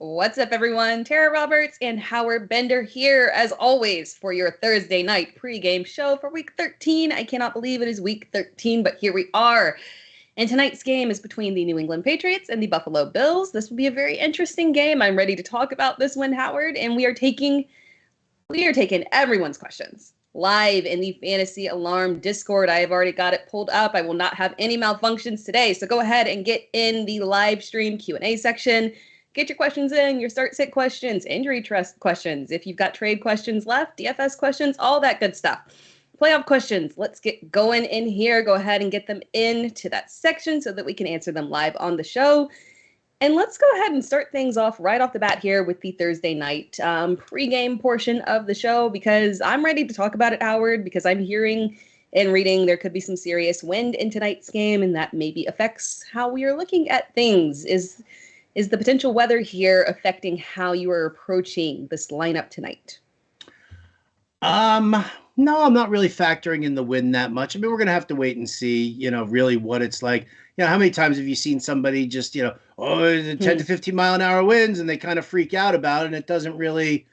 What's up, everyone? Tera Roberts and Howard Bender here, as always, for your Thursday night pregame show for Week 13. I cannot believe it is Week 13, but here we are. And tonight's game is between the New England Patriots and the Buffalo Bills. This will be a very interesting game. I'm ready to talk about this one, Howard, and we are taking everyone's questions live in the Fantasy Alarm Discord. I have already got it pulled up. I will not have any malfunctions today, so go ahead and get in the live stream Q&A section. Get your questions in, your start-sit questions, injury trust questions. If you've got trade questions left, DFS questions, all that good stuff. Playoff questions. Let's get going in here. Go ahead and get them into that section so that we can answer them live on the show. And let's go ahead and start things off right off the bat here with the Thursday night pregame portion of the show, because I'm ready to talk about it, Howard, because I'm hearing and reading there could be some serious wind in tonight's game, and that maybe affects how we are looking at things. Is the potential weather here affecting how you are approaching this lineup tonight? No, I'm not really factoring in the wind that much. I mean, we're going to have to wait and see, really what it's like. How many times have you seen somebody just, the 10 to 15 mile an hour winds, and they kind of freak out about it, and it doesn't really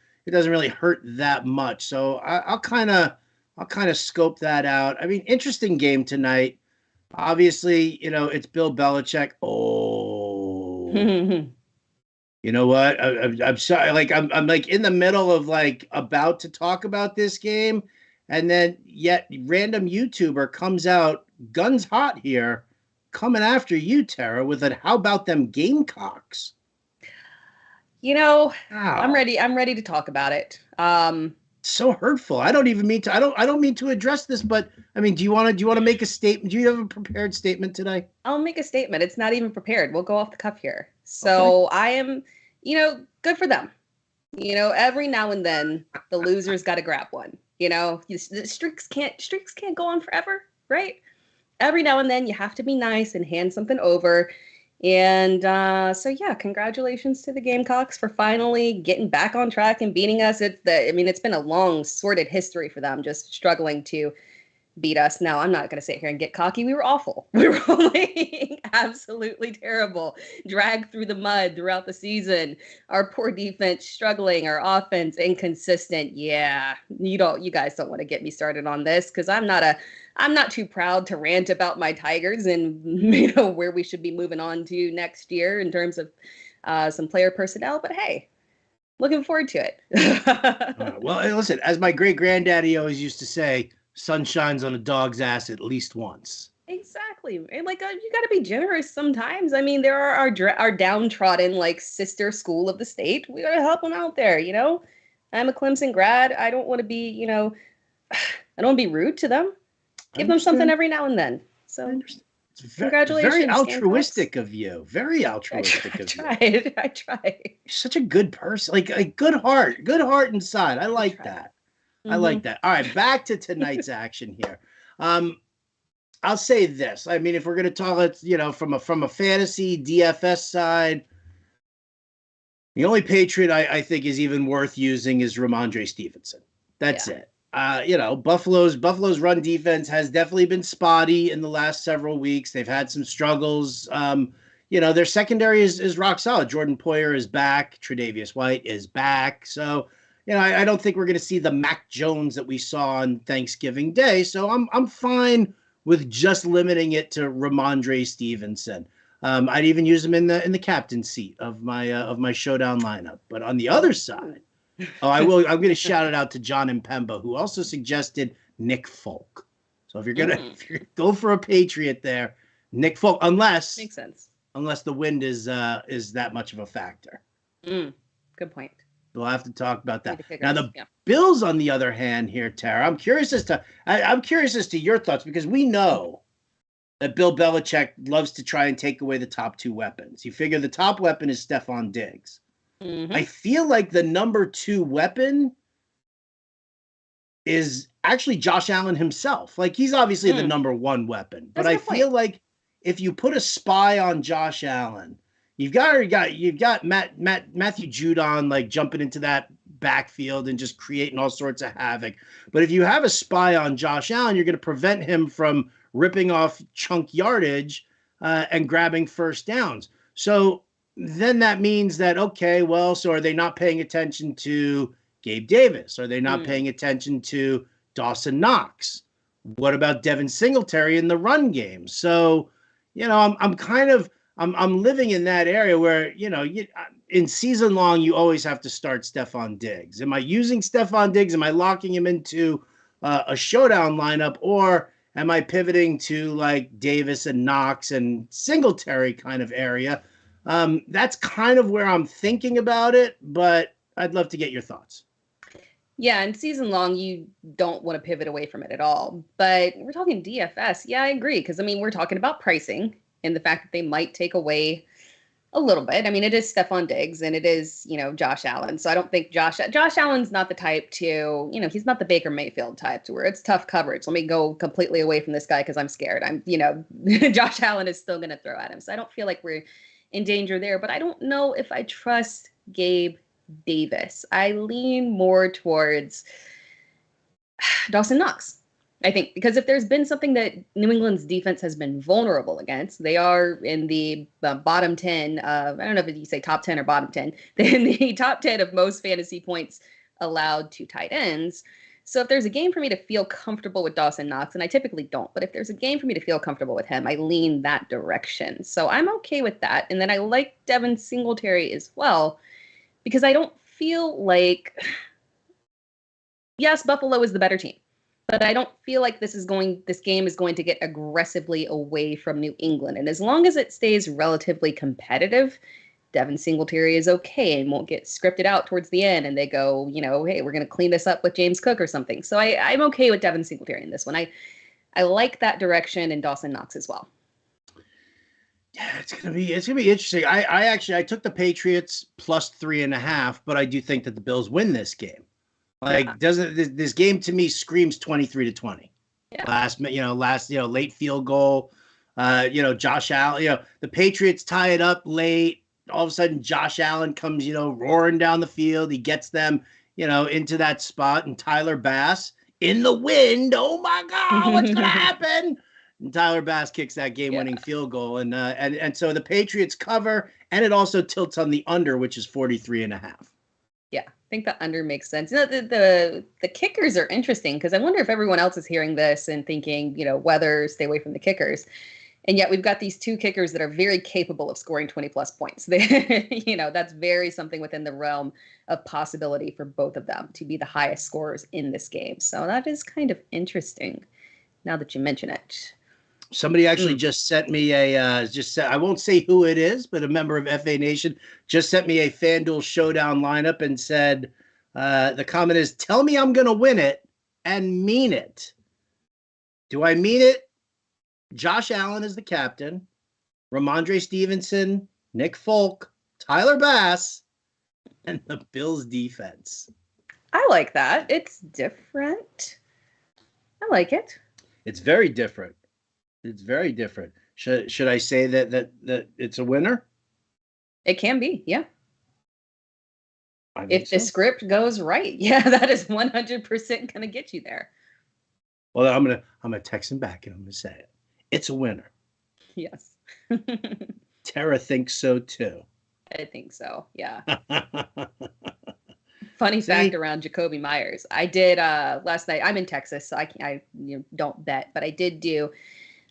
hurt that much. So I'll kind of scope that out. I mean, interesting game tonight. Obviously, it's Bill Belichick. You know what? I'm sorry. Like I'm like in the middle of about to talk about this game, and then yet random YouTuber comes out guns hot here, coming after you, Tara, with a "How about them Gamecocks?" Wow. I'm ready to talk about it. So hurtful. I don't mean to address this, but I mean, do you want to make a statement? Do you have a prepared statement today? I'll make a statement. It's not even prepared. We'll go off the cuff here. So okay. I am, good for them. Every now and then the loser's got to grab one. The streaks can't go on forever, right? Every now and then you have to be nice and hand something over. And so yeah, congratulations to the Gamecocks for finally getting back on track and beating us. It's been a long, sordid history for them, just struggling to beat us. Now, I'm not going to sit here and get cocky. We were awful. We were playing absolutely terrible. Dragged through the mud throughout the season. Our poor defense struggling. Our offense inconsistent. Yeah, you guys don't want to get me started on this, because I'm not too proud to rant about my Tigers and where we should be moving on to next year in terms of some player personnel. But hey, looking forward to it. Well, listen, as my great granddaddy always used to say, sun shines on a dog's ass at least once. Exactly. And you got to be generous sometimes. I mean, there are our downtrodden sister school of the state. We got to help them out there. I'm a Clemson grad. I don't want to be I don't want to be rude to them. Give them something every now and then. So congratulations. Very altruistic of you. Very altruistic of you. I tried. You're such a good person. A good heart inside. I like that. I like that. All right, back to tonight's action here. I'll say this. I mean, if we're going to talk, from a fantasy DFS side, the only Patriot I think is even worth using is Ramondre Stevenson. That's it. Buffalo's run defense has definitely been spotty in the last several weeks. They've had some struggles. Their secondary is rock solid. Jordan Poyer is back. Tre'Davious White is back. So, I don't think we're going to see the Mac Jones that we saw on Thanksgiving Day. So I'm fine with just limiting it to Ramondre Stevenson. I'd even use him in the captain's seat of my Showdown lineup. But on the other side, I'm going to shout it out to John Impemba, who also suggested Nick Folk. So if you're going to go for a Patriot there, Nick Folk, unless makes sense. Unless the wind is that much of a factor. Good point. We'll have to talk about that. Now the Bills, on the other hand, here, Tara, I'm curious as to your thoughts, because we know that Bill Belichick loves to try and take away the top two weapons. You figure the top weapon is Stephon Diggs. I feel like the number two weapon is actually Josh Allen himself. He's obviously the number one weapon, but I feel like if you put a spy on Josh Allen, you've got Matthew Judon jumping into that backfield and just creating all sorts of havoc. But if you have a spy on Josh Allen, you're going to prevent him from ripping off chunk yardage and grabbing first downs. So then that means that, okay, well, so are they not paying attention to Gabe Davis? Are they not paying attention to Dawson Knox? What about Devin Singletary in the run game? So, I'm kind of I'm living in that area where, in season long, you always have to start Stephon Diggs. Am I using Stephon Diggs? Am I locking him into a showdown lineup, or am I pivoting to like Davis and Knox and Singletary kind of area? That's kind of where I'm thinking about it, but I'd love to get your thoughts. Yeah, and season long, you don't want to pivot away from it at all. But we're talking DFS. Yeah, I agree. Because, we're talking about pricing and the fact that they might take away a little bit. It is Stephon Diggs and it is, Josh Allen. So I don't think Josh Allen's not the type to, he's not the Baker Mayfield type to where it's tough coverage. Let me go completely away from this guy because I'm scared. Josh Allen is still going to throw at him. So I don't feel like we're in danger there. But I don't know if I trust Gabe Davis. I lean more towards Dawson Knox. I think because if there's been something that New England's defense has been vulnerable against, they are in the bottom 10. I don't know if you say top 10 or bottom 10. They're in the top 10 of most fantasy points allowed to tight ends. So if there's a game for me to feel comfortable with Dawson Knox, and I typically don't, but if there's a game for me to feel comfortable with him, I lean that direction. So I'm okay with that. And then I like Devin Singletary as well, because I don't feel like, yes, Buffalo is the better team, but I don't feel like this game is going to get aggressively away from New England. And as long as it stays relatively competitive, Devin Singletary is okay and won't get scripted out towards the end. And they go, hey, we're going to clean this up with James Cook or something. So I'm okay with Devin Singletary in this one. I like that direction, and Dawson Knox as well. Yeah, it's gonna be interesting. I took the Patriots plus 3.5, but I do think that the Bills win this game. Doesn't this game to me screams 23-20. Yeah. Last late field goal. Josh Allen. The Patriots tie it up late. All of a sudden, Josh Allen comes roaring down the field. He gets them into that spot, and Tyler Bass in the wind. Oh my God, what's gonna happen? And Tyler Bass kicks that game-winning field goal, and so the Patriots cover, and it also tilts on the under, which is 43.5. Yeah, I think the under makes sense. The kickers are interesting because I wonder if everyone else is hearing this and thinking, whether stay away from the kickers. And yet we've got these two kickers that are very capable of scoring 20-plus points. That's very something within the realm of possibility for both of them to be the highest scorers in this game. So that is kind of interesting now that you mention it. Somebody actually just sent me I won't say who it is, but a member of FA Nation just sent me a FanDuel Showdown lineup and said, the comment is, tell me I'm going to win it and mean it. Do I mean it? Josh Allen is the captain, Ramondre Stevenson, Nick Folk, Tyler Bass, and the Bills defense. I like that. It's different. I like it. It's very different. It's very different. Should I say that it's a winner? It can be, yeah. If the script goes right, that is 100% going to get you there. Well, I'm gonna text him back and I'm gonna say it. It's a winner. Yes. Tara thinks so too. I think so. Yeah. Funny fact around Jacoby Myers. I did last night. I'm in Texas, so I don't bet, but I did do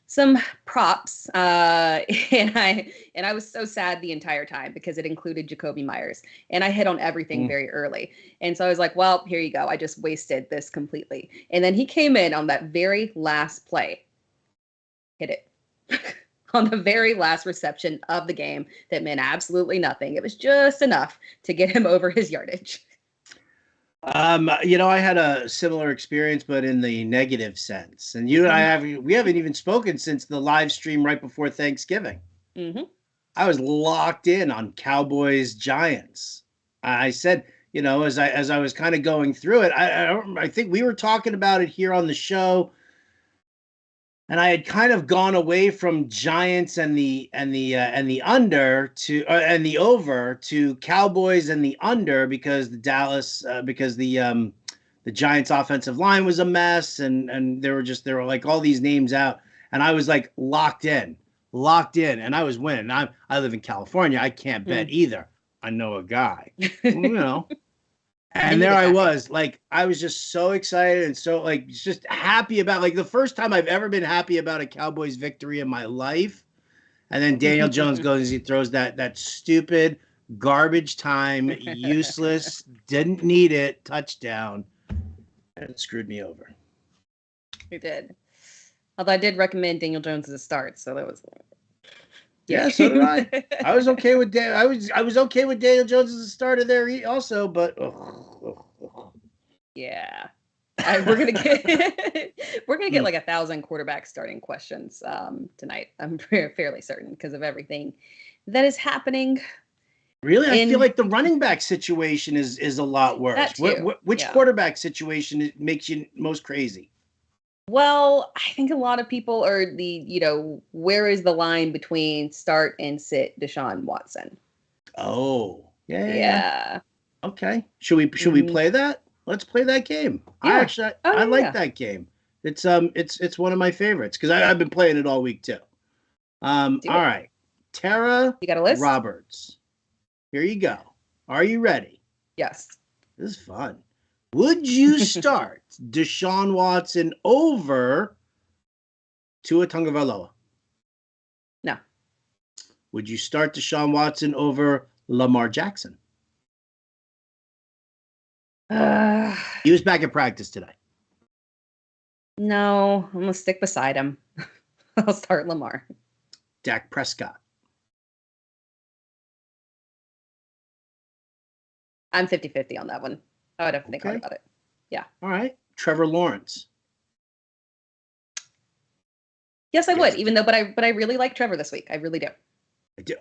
some props, and I was so sad the entire time because it included Jacoby Myers, and I hit on everything very early, and so I was like, well, here you go. I just wasted this completely, and then he came in on that very last play, hit it on the very last reception of the game that meant absolutely nothing. It was just enough to get him over his yardage. I had a similar experience, but in the negative sense. And you and I we haven't even spoken since the live stream right before Thanksgiving. Mm-hmm. I was locked in on Cowboys Giants. I said, as I was kind of going through it, I think we were talking about it here on the show. And I had kind of gone away from Giants and the under to and the over to Cowboys and the under because the Giants offensive line was a mess and there were like all these names out and I was like locked in locked in, and I was winning. I live in California. I can't bet either. I know a guy, And there I was, like, I was just so excited and so, like, just happy about, like, the first time I've ever been happy about a Cowboys victory in my life. And then Daniel Jones goes, he throws that stupid garbage time, useless, didn't need it, touchdown. And it screwed me over. It did. Although I did recommend Daniel Jones as a start, so that was. Yeah, so did I. I was okay with I was okay with Daniel Jones as a starter there also, but yeah, we're gonna get like 1,000 quarterback starting questions tonight. I'm fairly certain because of everything that is happening. Really, I feel like the running back situation is a lot worse. That too. Which quarterback situation makes you most crazy? Well, I think a lot of people are where is the line between start and sit Deshaun Watson? Oh, yeah. Okay. Should we play that? Let's play that game. Yeah. I like that game. It's one of my favorites because I've been playing it all week too. All right. Tera you got a list? Roberts. Here you go. Are you ready? Yes. This is fun. Would you start Deshaun Watson over Tua Tagovailoa? No. Would you start Deshaun Watson over Lamar Jackson? He was back in practice today. No, I'm going to stick beside him. I'll start Lamar. Dak Prescott. I'm 50-50 on that one. I would have to think hard about it. Yeah. All right. Trevor Lawrence. Yes, I would. Even though, but I really like Trevor this week. I really do.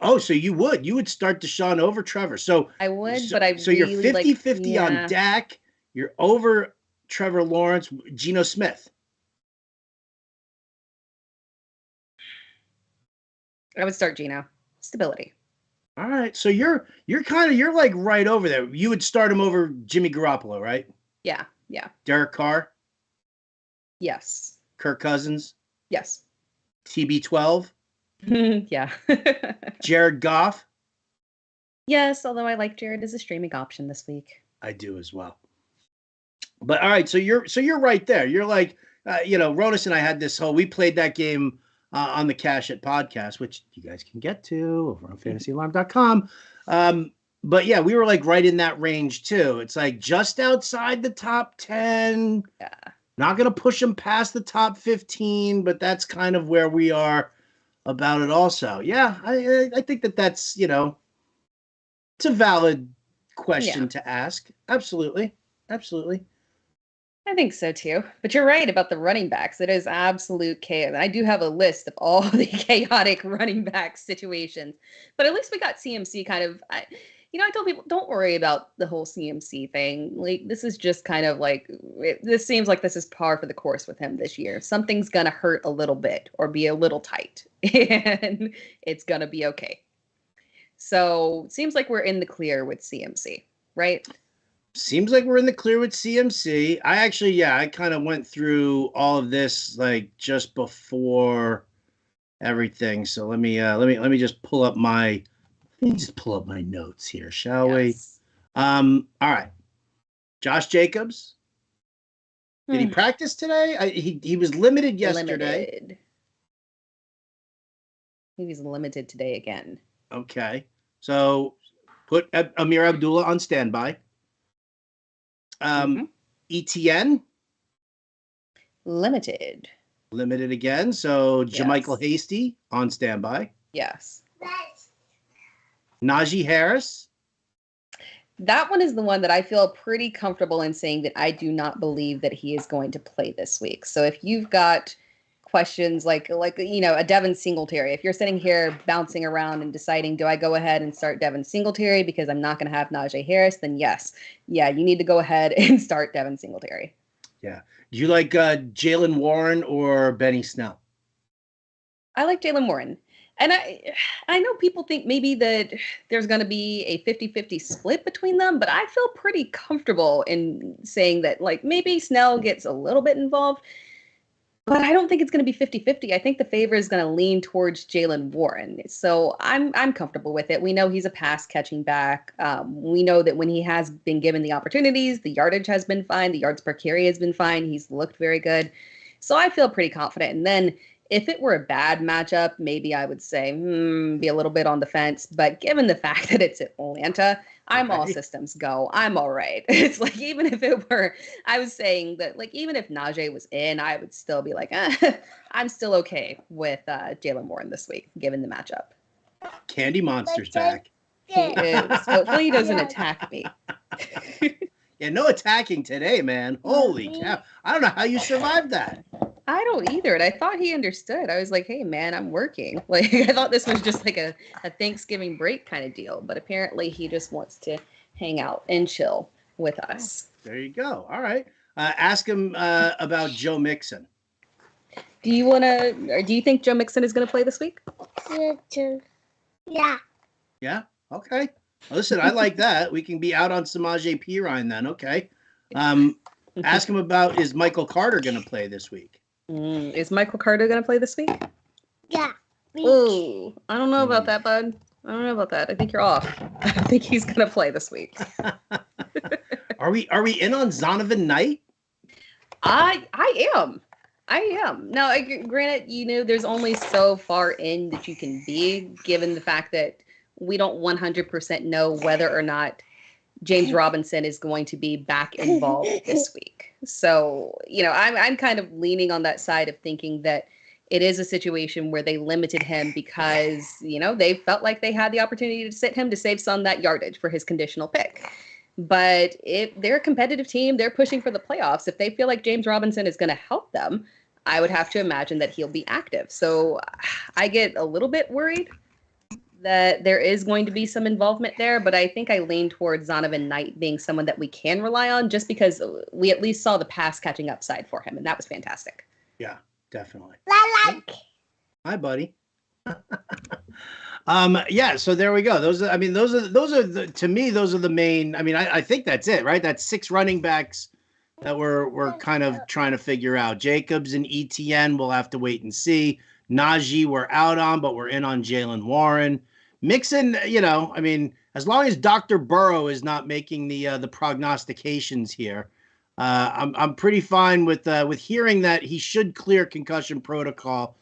Oh, so you would start Deshaun over Trevor. So I would, but so you're 50-50 on Dak. You're over Trevor Lawrence, Geno Smith. I would start Geno. Stability. All right. So you're like right over there. You would start him over Jimmy Garoppolo, right? Yeah. Derek Carr? Yes. Kirk Cousins? Yes. TB12? Yeah. Jared Goff? Yes, although I like Jared as a streaming option this week. I do as well. But all right, so you're right there. You're like, Ronas and I had this we played that game on the Cash It podcast, which you guys can get to over on fantasyalarm.com. But yeah, we were like right in that range too. It's like just outside the top 10. Yeah. Not going to push them past the top 15, but that's kind of where we are about it also. Yeah, I think that's, it's a valid question to ask. Absolutely. I think so too. But you're right about the running backs. It is absolute chaos. I do have a list of all the chaotic running back situations. But at least we got CMC kind of I told people, don't worry about the whole CMC thing. Like, this is just kind of like, this seems like this is par for the course with him this year. Something's going to hurt a little bit or be a little tight, and it's going to be okay. So it seems like we're in the clear with CMC, right? Seems like we're in the clear with CMC. I actually, I kind of went through all of this like just before everything. So let me just pull up my notes here, shall we? All right. Josh Jacobs. Did he practice today? He was limited yesterday. He was limited today again. Okay. So put Amir Abdullah on standby. ETN. Limited again. So JaMychal Hasty on standby. Yes. Najee Harris. That one is the one that I feel pretty comfortable in saying that I do not believe that he is going to play this week. So if you've got questions like a Devin Singletary, if you're sitting here bouncing around and deciding, do I go ahead and start Devin Singletary because I'm not going to have Najee Harris, then yes. Yeah, you need to go ahead and start Devin Singletary. Yeah. Do you like Jaylen Warren or Benny Snell? I like Jaylen Warren. And I know people think maybe that there's going to be a 50-50 split between them, but I feel pretty comfortable in saying that, like, maybe Snell gets a little bit involved. But I don't think it's going to be 50-50. I think the favor is going to lean towards Jaylen Warren. So I'm comfortable with it. We know he's a pass catching back. We know that when he has been given the opportunities, the yardage has been fine. The yards per carry has been fine. He's looked very good. So I feel pretty confident. And then if it were a bad matchup, maybe I would say, be a little bit on the fence. But given the fact that it's Atlanta, I'm all systems go. I'm all right. It's like, even if it were, I was saying that, like, even if Najee was in, I would still be like, I'm still okay with Jaylen Warren this week, given the matchup. Candy Monster's back. He is. Hopefully he doesn't attack me. Yeah, no attacking today, man. Holy cow. I don't know how you survived that. I don't either. And I thought he understood. I was like, hey, man, I'm working. Like, I thought this was just like a Thanksgiving break kind of deal. But apparently he just wants to hang out and chill with us. There you go. All right. Ask him about Joe Mixon. Do you think Joe Mixon is going to play this week? Yeah. Yeah? Okay. Listen, I like that. We can be out on Samaje Perine then. Okay. Ask him about, is Michael Carter going to play this week? Is Michael Carter going to play this week? Yeah. Ooh, I don't know about that, bud. I don't know about that. I think you're off. I think he's going to play this week. Are we in on Zonovan Knight? I am. Now, granted, there's only so far in that you can be, given the fact that we don't 100% know whether or not James Robinson is going to be back involved this week. So, I'm kind of leaning on that side of thinking that it is a situation where they limited him because, they felt like they had the opportunity to sit him to save some of that yardage for his conditional pick. But if they're a competitive team, they're pushing for the playoffs. If they feel like James Robinson is going to help them, I would have to imagine that he'll be active. So I get a little bit worried that there is going to be some involvement there, but I think I lean towards Zonovan Knight being someone that we can rely on just because we at least saw the pass catching upside for him, and that was fantastic. Yeah, definitely. Hi, buddy. Yeah, so there we go. Those are to me, those are the main. I think that's it, right? That's 6 running backs that we're kind of trying to figure out. Jacobs and ETN, we'll have to wait and see. Najee we're out on, but we're in on Jaylen Warren. Mixon, as long as Dr. Burrow is not making the prognostications here, I'm pretty fine with hearing that he should clear concussion protocol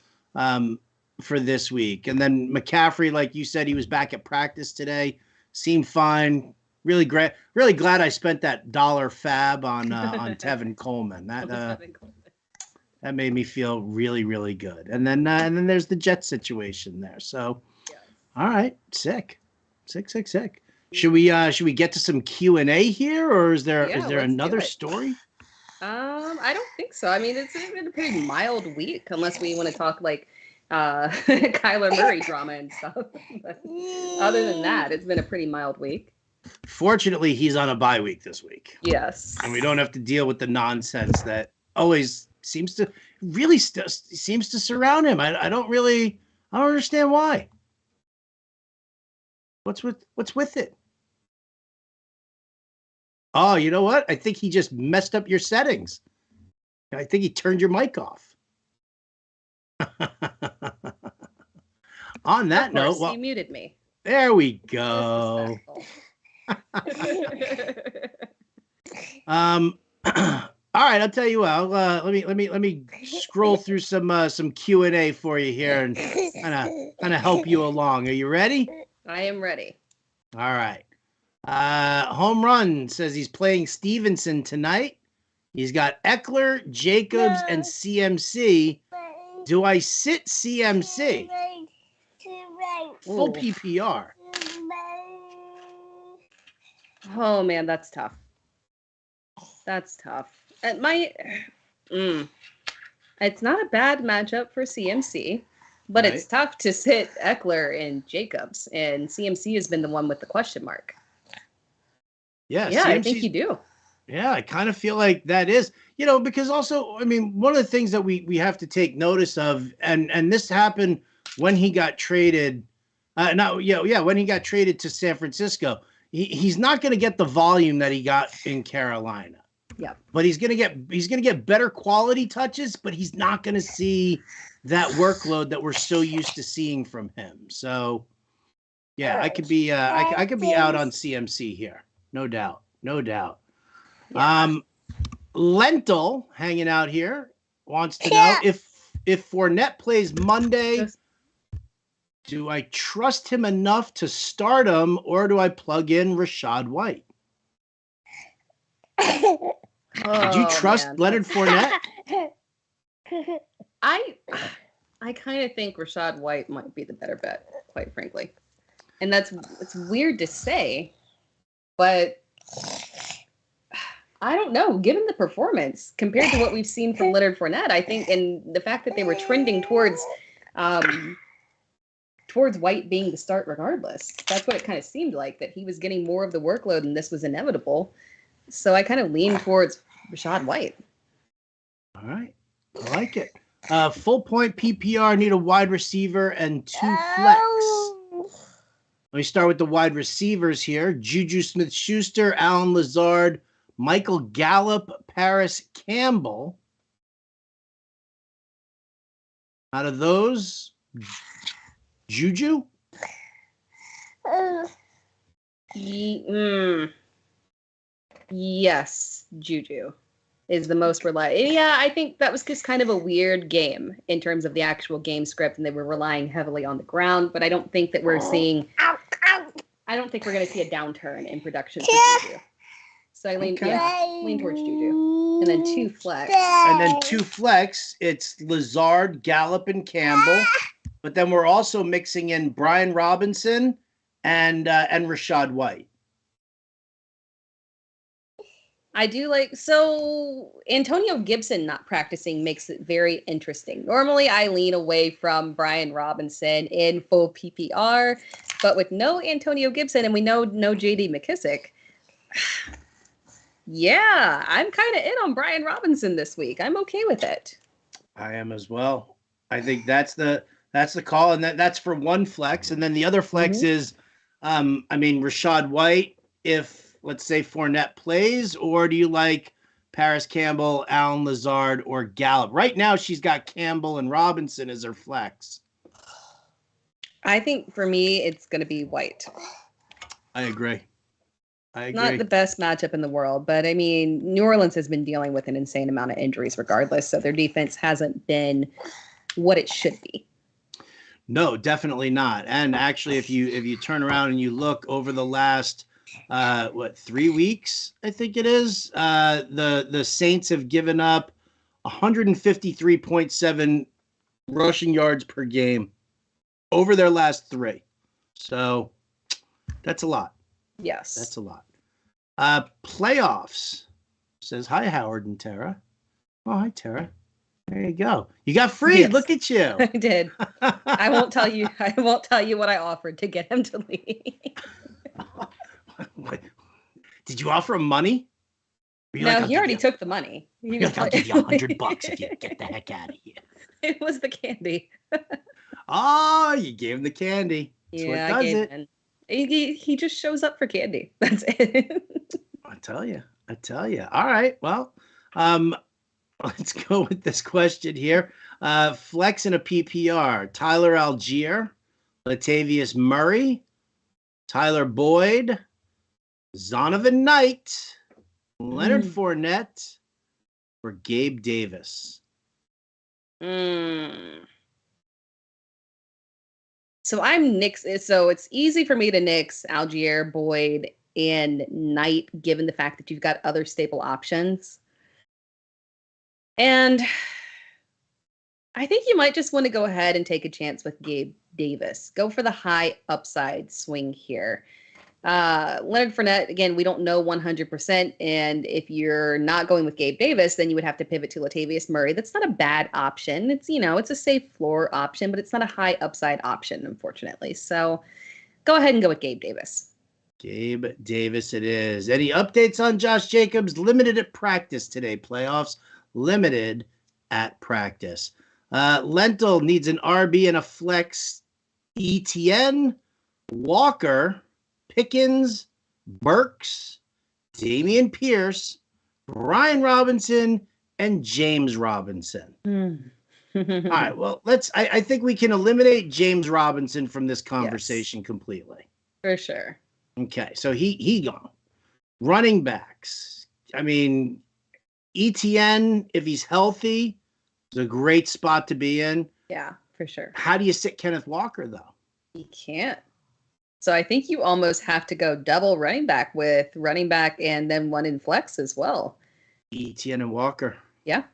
for this week. And then McCaffrey, like you said, he was back at practice today, seemed fine. Really great. Really glad I spent that $1 fab on Tevin Coleman. That made me feel really, really good. And then there's the Jet situation there. So, all right, sick. Should we get to some Q&A here, or is there another story? I don't think so. It's been a pretty mild week, unless we want to talk like Kyler Murray drama and stuff. But other than that, it's been a pretty mild week. Fortunately, he's on a bye week this week. Yes. And we don't have to deal with the nonsense that always seems to surround him. I don't understand why. What's with it? Oh, you know what? I think he just messed up your settings. I think he turned your mic off. On that note, he muted me. There we go. All right, I'll tell you what. Let me scroll through some Q&A for you here and kind of help you along. Are you ready? I am ready. All right. Home Run says he's playing Stevenson tonight. He's got Eckler, Jacobs, and CMC. Do I sit CMC? Full PPR. Oh man, that's tough. It's not a bad matchup for CMC, but It's tough to sit Eckler and Jacobs, and CMC has been the one with the question mark. Yeah, I think you do. Yeah, I kind of feel like that is, because also, one of the things that we have to take notice of, and this happened when he got traded, when he got traded to San Francisco, he's not going to get the volume that he got in Carolina. Yeah. But he's gonna get better quality touches, but he's not gonna see that workload that we're so used to seeing from him. So yeah, I could be I could be out on CMC here. No doubt. No doubt. Yeah. Lentil hanging out here wants to know if Fournette plays Monday, do I trust him enough to start him, or do I plug in Rachaad White? Did you trust Leonard Fournette? I kind of think Rachaad White might be the better bet, quite frankly. And it's weird to say, but I don't know. Given the performance compared to what we've seen from Leonard Fournette, I think, and the fact that they were trending towards White being the start regardless, that's what it kind of seemed like, that he was getting more of the workload and this was inevitable. So I kind of lean towards Rachaad White. All right. I like it. Full point PPR, need a wide receiver and 2 flex. Let me start with the wide receivers here. Juju Smith-Schuster, Allen Lazard, Michael Gallup, Paris Campbell. Out of those, Juju? Yes, Juju is the most reliable. Yeah, I think that was just kind of a weird game in terms of the actual game script, and they were relying heavily on the ground, but I don't think that we're seeing... I don't think we're going to see a downturn in production for Juju. So I lean towards Juju. And then 2 flex. And then 2 flex, it's Lazard, Gallup, and Campbell. But then we're also mixing in Brian Robinson and Rachaad White. I do like, so Antonio Gibson not practicing makes it very interesting. Normally I lean away from Brian Robinson in full PPR, but with no Antonio Gibson and we know no JD McKissick, yeah, I'm kind of in on Brian Robinson this week. I'm okay with it. I am as well. I think that's the call, and that's for 1 flex, and then the other flex is, Rachaad White, if let's say Fournette plays, or do you like Paris Campbell, Allen Lazard, or Gallup? Right now, she's got Campbell and Robinson as her flex. I think for me, it's going to be White. I agree. Not the best matchup in the world, but I mean, New Orleans has been dealing with an insane amount of injuries regardless, so their defense hasn't been what it should be. No, definitely not. And actually, if you turn around and you look over the last 3 weeks, I think it is, the Saints have given up 153.7 rushing yards per game over their last 3. So that's a lot. Yes. That's a lot. Playoffs says, hi, Howard and Tara. Oh, hi, Tara. There you go. You got free. Yes. Look at you. I did. I won't tell you what I offered to get him to leave. What? Did you offer him money? No, he already took the money. He was like, I'll give you $100 if you get the heck out of here. It was the candy. Oh, you gave him the candy. That's yeah, what does it. He just shows up for candy. That's it. I tell you. All right. Well, let's go with this question here. Flex in a PPR. Tyler Algier, Latavius Murray, Tyler Boyd, Zonovan Knight, Leonard Fournette, or Gabe Davis. So I'm nix. So it's easy for me to nix Algier, Boyd, and Knight, given the fact that you've got other staple options. And I think you might just want to go ahead and take a chance with Gabe Davis. Go for the high upside swing here. Leonard Fournette, again, we don't know 100%. And if you're not going with Gabe Davis, then you would have to pivot to Latavius Murray. That's not a bad option. It's, it's a safe floor option, but it's not a high upside option, unfortunately. So go ahead and go with Gabe Davis. Gabe Davis it is. Any updates on Josh Jacobs? Limited at practice today, playoffs. Limited at practice. Lentil needs an RB and a flex. ETN, Walker, Pickens, Burks, Dameon Pierce, Brian Robinson and James Robinson. All right, well, I think we can eliminate James Robinson from this conversation completely. For sure. Okay, so he gone. Running backs. I mean, ETN, if he's healthy, is a great spot to be in. Yeah, for sure. How do you sit Kenneth Walker, though? You can't. So I think you almost have to go double running back with running back and then one in flex as well. ETN and Walker. Yeah.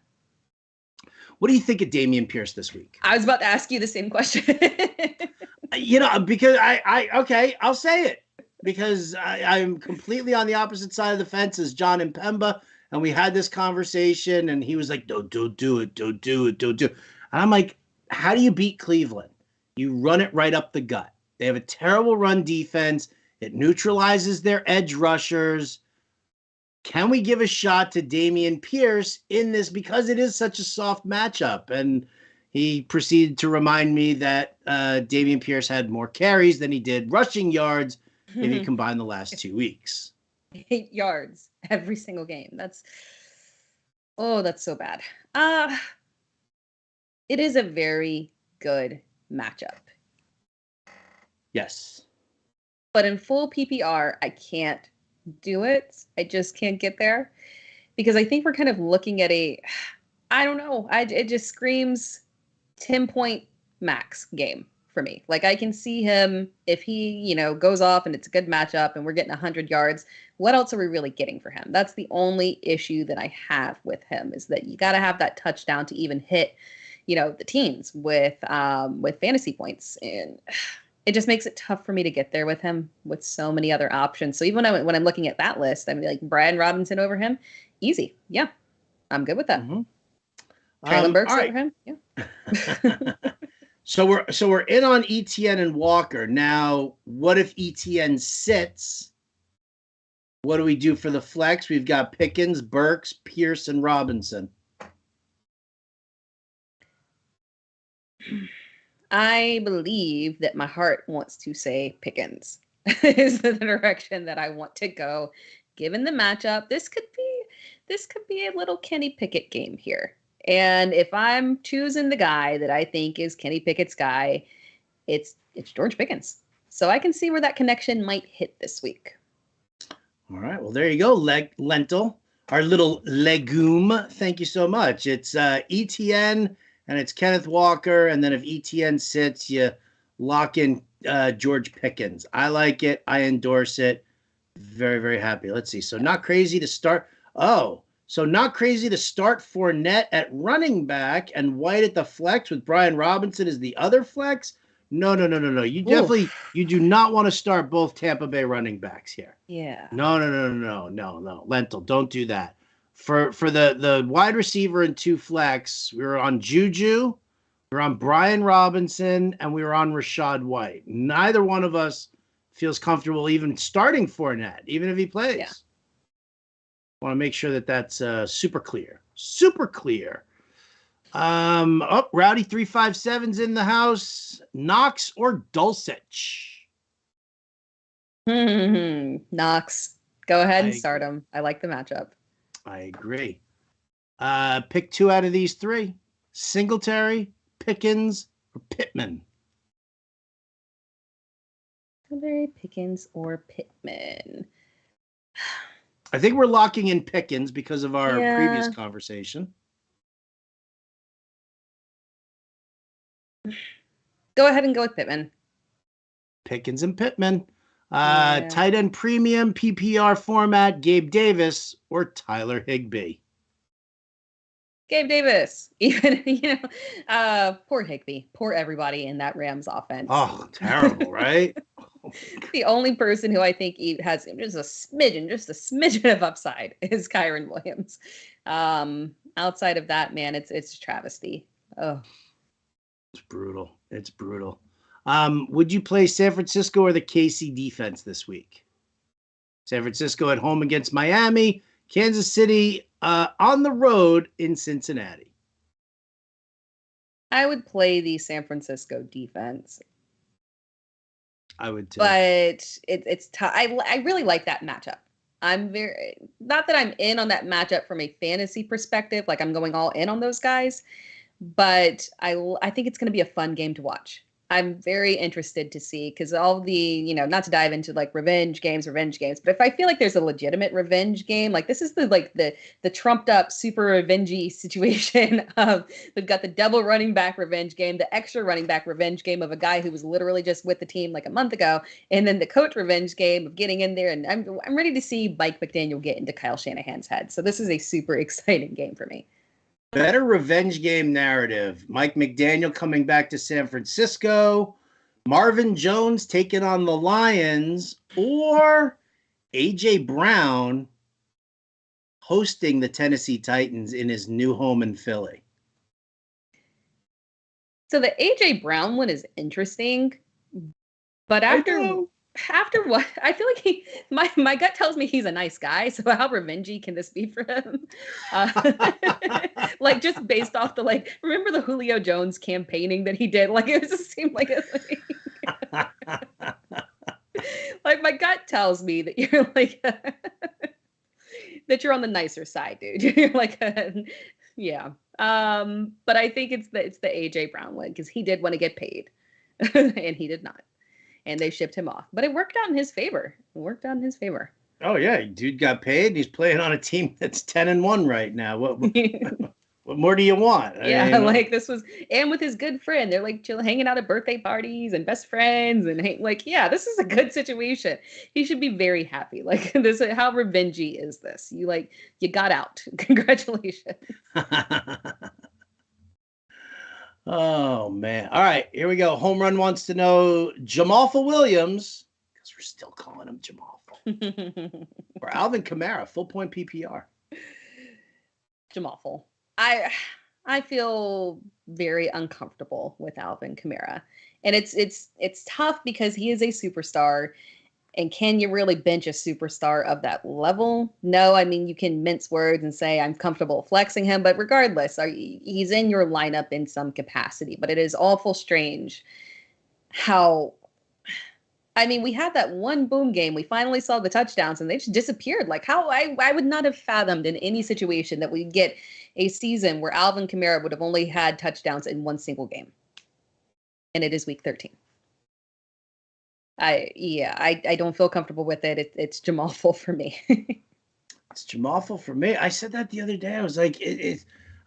What do you think of Dameon Pierce this week? I was about to ask you the same question. Because okay, I'll say it. Because I'm completely on the opposite side of the fence as John and Pemba, and we had this conversation, and he was like, don't do it. And I'm like, how do you beat Cleveland? You run it right up the gut. They have a terrible run defense. It neutralizes their edge rushers. Can we give a shot to Dameon Pierce in this because it is such a soft matchup? And he proceeded to remind me that Dameon Pierce had more carries than he did rushing yards if you combine the last 2 weeks. 8 yards every single game. That's so bad. It is a very good matchup. Yes. But in full PPR, I can't do it. I just can't get there because I think we're kind of looking at I don't know. It just screams 10-point max game for me. Like I can see him if he, goes off and it's a good matchup and we're getting 100 yards. What else are we really getting for him? That's the only issue that I have with him is that you got to have that touchdown to even hit, the teens with fantasy points, and it just makes it tough for me to get there with him with so many other options. So even when I'm looking at that list, I mean, like Brian Robinson over him, easy. Yeah, I'm good with that. Mm-hmm. Traylon Burks over him. Yeah. So we're in on ETN and Walker. Now, what if ETN sits? What do we do for the flex? We've got Pickens, Burks, Pierce, and Robinson. I believe that my heart wants to say Pickens is the direction that I want to go. Given the matchup, this could be a little Kenny Pickett game here. And if I'm choosing the guy that I think is Kenny Pickett's guy, it's George Pickens. So I can see where that connection might hit this week. All right. Well, there you go. Lentil, our little legume. Thank you so much. It's ETN and it's Kenneth Walker. And then if ETN sits, you lock in George Pickens. I like it. I endorse it. Very, very happy. Let's see. So not crazy to start. So not crazy to start Fournette at running back and White at the flex with Brian Robinson as the other flex. No. You do not want to start both Tampa Bay running backs here. Yeah. No. Lentil, don't do that. For the wide receiver and 2 flex, we were on Juju, we were on Brian Robinson, and we were on Rachaad White. Neither one of us feels comfortable even starting Fournette, even if he plays. Yeah. Want to make sure that that's super clear. Super clear. Rowdy 357's in the house. Knox or Dulcich? Knox. Go ahead and start him. I like the matchup. I agree. Pick 2 out of these 3. Singletary, Pickens, or Pittman? Singletary, Pickens, or Pittman. I think we're locking in Pickens because of our previous conversation. Go ahead and go with Pittman. Pickens and Pittman. Tight end premium, PPR format, Gabe Davis or Tyler Higbee? Gabe Davis. Even, poor Higbee. Poor everybody in that Rams offense. Oh, terrible, right? The only person who I think has just a smidgen of upside is Kyron Williams. Outside of that, man, it's travesty. Oh, it's brutal. It's brutal. Would you play San Francisco or the KC defense this week? San Francisco at home against Miami, Kansas City on the road in Cincinnati. I would play the San Francisco defense. I would too. But it's tough. I really like that matchup. I'm very, not that I'm in on that matchup from a fantasy perspective, like I'm going all in on those guys, but I think it's going to be a fun game to watch. I'm very interested to see because all the, not to dive into like revenge games, but if I feel like there's a legitimate revenge game, like this is the trumped up super revengey situation of we've got the double running back revenge game, the extra running back revenge game of a guy who was literally just with the team like a month ago, and then the coach revenge game of getting in there, and I'm ready to see Mike McDaniel get into Kyle Shanahan's head. So this is a super exciting game for me. Better revenge game narrative. Mike McDaniel coming back to San Francisco, Marvin Jones taking on the Lions, or A.J. Brown hosting the Tennessee Titans in his new home in Philly. So the A.J. Brown one is interesting, but after what, I feel like my gut tells me he's a nice guy. So how revengey can this be for him? Like just based off the remember the Julio Jones campaigning that he did? Like it just seemed like like my gut tells me that you're that you're on the nicer side, dude. You're yeah. But I think it's the AJ Brown one because he did want to get paid, and he did not. And they shipped him off. But it worked out in his favor. Oh, yeah. Dude got paid. And he's playing on a team that's 10-1 right now. What more do you want? This was, and with his good friend, they're chill, hanging out at birthday parties and best friends. And this is a good situation. He should be very happy. This, how revengey is this? You got out. Congratulations. Oh, man. All right, here we go. Home Run wants to know Jamal Williams, because we're still calling him Jamal. Or Alvin Kamara, full point PPR. Jamal. I feel very uncomfortable with Alvin Kamara. And it's tough because he is a superstar. And can you really bench a superstar of that level? No, I mean, you can mince words and say, I'm comfortable flexing him. But regardless, he's in your lineup in some capacity. But it is awful strange how, I mean, we had that one boom game. We finally saw the touchdowns and they just disappeared. How I would not have fathomed in any situation that we'd get a season where Alvin Kamara would have only had touchdowns in one single game. And it is week 13. I don't feel comfortable with it. It's Jamal for me. It's Jamal for me. I said that the other day. I was like,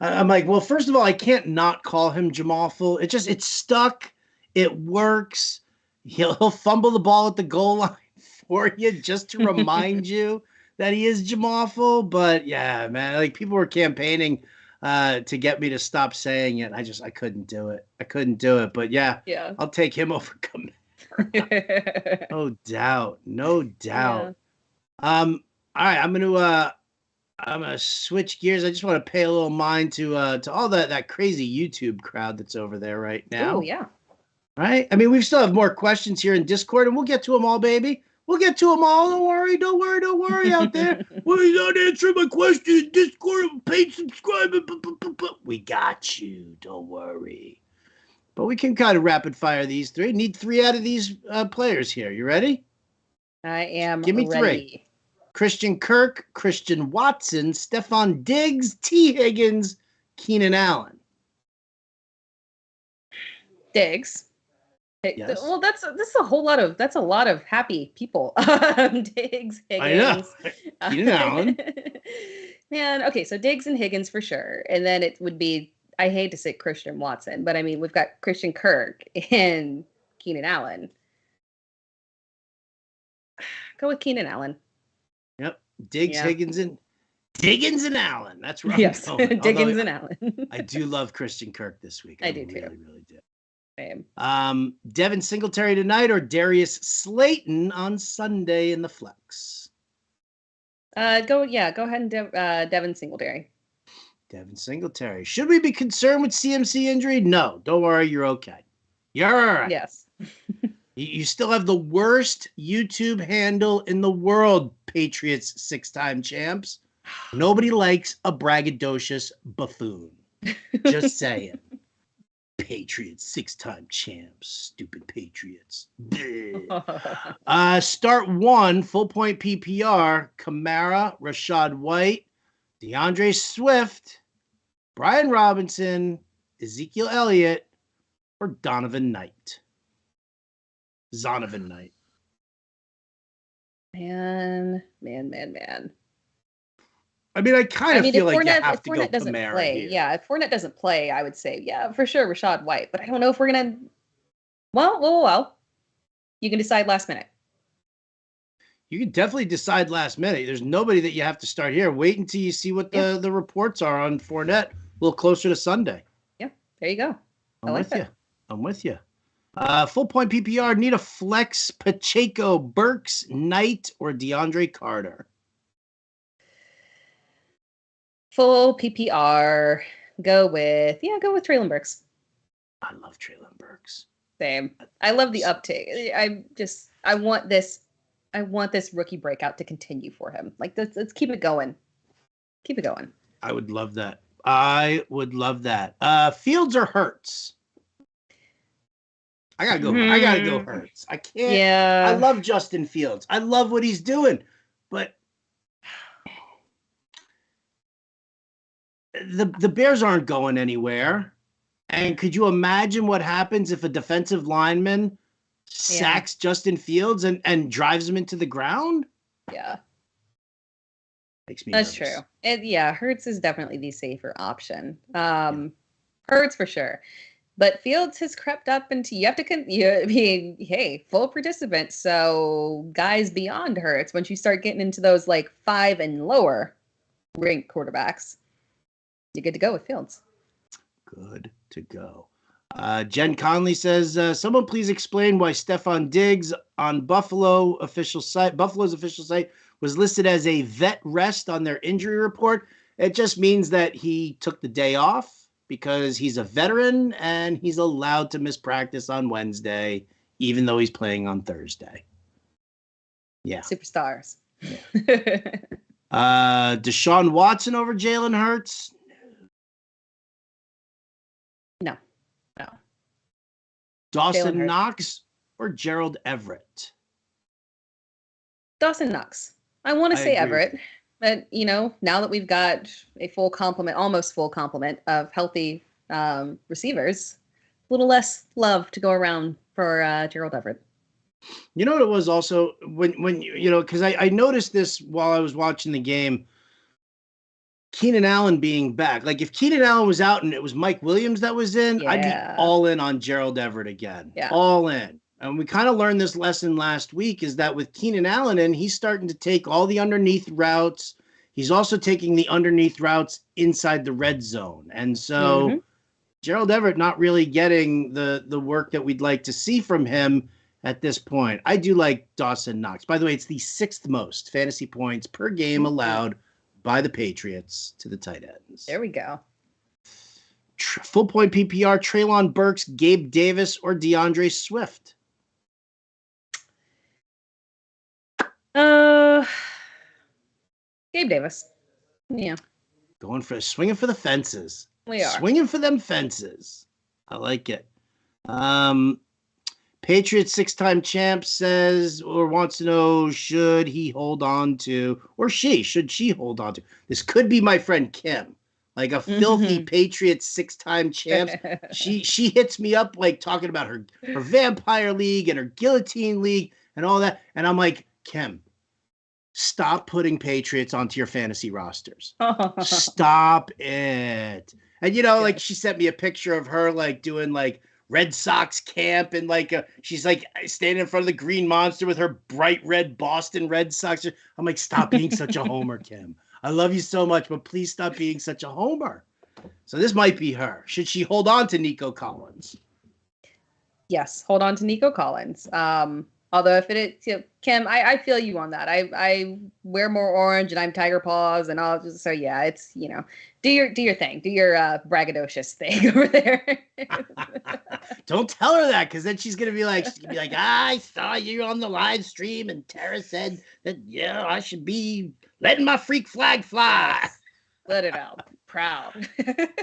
I'm like, well, first of all, I can't not call him Jamal. It's stuck. It works. He'll fumble the ball at the goal line for you just to remind you that he is Jamal. But yeah, man, people were campaigning to get me to stop saying it. I couldn't do it. But yeah. I'll take him over Kamara. No doubt. Yeah. All right, I'm gonna switch gears. I just want to pay a little mind to all that crazy YouTube crowd that's over there right now. Oh yeah. Right? I mean, we still have more questions here in Discord, and we'll get to them all, baby. We'll get to them all. Don't worry out there. Well, you're not answering my question in Discord. Paid subscribe. We got you. Don't worry. But we can kind of rapid fire these three. Need 3 out of these players here. You ready? I am. Give me ready. 3. Christian Kirk, Christian Watson, Stephon Diggs, T. Higgins, Keenan Allen. Diggs. Yes. Well, that's a lot of happy people. Diggs, Higgins. I know. Keenan Allen. Man, okay, so Diggs and Higgins for sure. And then it would be, I hate to say Christian Watson, but I mean, we've got Christian Kirk and Keenan Allen. Go with Keenan Allen. Yep. Diggs, yeah. Higgins, and Allen. That's right. Yes, Diggins and Allen. I do love Christian Kirk this week. I do really, too. Really do. Same. Devin Singletary tonight or Darius Slayton on Sunday in the flex? Go ahead and Devin Singletary. Devin Singletary. Should we be concerned with CMC injury? No, don't worry. You're okay. You're all right. Yes. You still have the worst YouTube handle in the world, Patriots 6-time champs. Nobody likes a braggadocious buffoon. Just saying. Patriots, 6-time champs. Stupid Patriots. Start one, full point PPR. Kamara, Rashad White, DeAndre Swift, Brian Robinson, Ezekiel Elliott, or Donovan Knight. Zonovan Knight. Man. I mean, I kind of feel like Fournette, you have to go doesn't Kamara play, here. yeah, if Fournette doesn't play, I would say, yeah, for sure, Rashad White. But I don't know if we're going to... Well. You can decide last minute. You can definitely decide last minute. There's nobody that you have to start here. Wait until you see what the reports are on Fournette a little closer to Sunday. Yeah, there you go. I'm with you. Full point PPR, need a flex, Pacheco, Burks, Knight, or DeAndre Carter. Full PPR. Go with Treylon Burks. I love Treylon Burks. Same. I love the uptake. I want this rookie breakout to continue for him. Like, let's keep it going. Keep it going. I would love that. Fields or Hurts? I gotta go Hurts. I can't. Yeah. I love Justin Fields. I love what he's doing, but the Bears aren't going anywhere. And could you imagine what happens if a defensive lineman sacks Justin Fields and drives him into the ground? Yeah. Makes me That's nervous. true. And Hurts is definitely the safer option. Hurts for sure. But Fields has crept up into, full participant. So guys beyond Hurts, once you start getting into those like 5 and lower ranked quarterbacks, you're good to go with Fields. Good to go. Jen Conley says, someone please explain why Stephon Diggs on Buffalo's official site was listed as a vet rest on their injury report. It just means that he took the day off because he's a veteran and he's allowed to miss practice on Wednesday, even though he's playing on Thursday. Yeah. Superstars. Yeah. Deshaun Watson over Jalen Hurts? No. Dawson Knox or Gerald Everett? Dawson Knox. I want to say Everett, but now that we've got a almost full complement of healthy receivers, a little less love to go around for Gerald Everett. You know what it was also when because I noticed this while I was watching the game. Keenan Allen being back. Like if Keenan Allen was out and it was Mike Williams that was in, I'd be all in on Gerald Everett again. Yeah. All in. And we kind of learned this lesson last week is that with Keenan Allen in, he's starting to take all the underneath routes. He's also taking the underneath routes inside the red zone. And so Gerald Everett not really getting the work that we'd like to see from him at this point. I do like Dawson Knox. By the way, it's the 6th most fantasy points per game allowed by the Patriots to the tight ends. There we go. Full point PPR, Treylon Burks, Gabe Davis, or DeAndre Swift? Gabe Davis. Yeah. Swinging for the fences. We are. Swinging for them fences. I like it. Patriots 6-time champ says or wants to know, should she hold on to? This could be my friend Kim, like a filthy Patriots 6-time champ. She hits me up like talking about her vampire league and her guillotine league and all that. And I'm like, Kim, stop putting Patriots onto your fantasy rosters. Stop it. And like she sent me a picture of her like doing like Red Sox camp and like she's like standing in front of the Green Monster with her bright red Boston Red Sox. I'm like, stop being such a homer, Kim. I love you so much, but please stop being such a homer. So this might be her. Should she hold on to Nico Collins? Yes, hold on to Nico Collins. Although if it is Kim, I feel you on that. I wear more orange and I'm Tiger Paws and all. So yeah, it's do your thing, do your braggadocious thing over there. Don't tell her that, because then she's gonna be like, I saw you on the live stream and Tara said that I should be letting my freak flag fly. Let it out. Proud.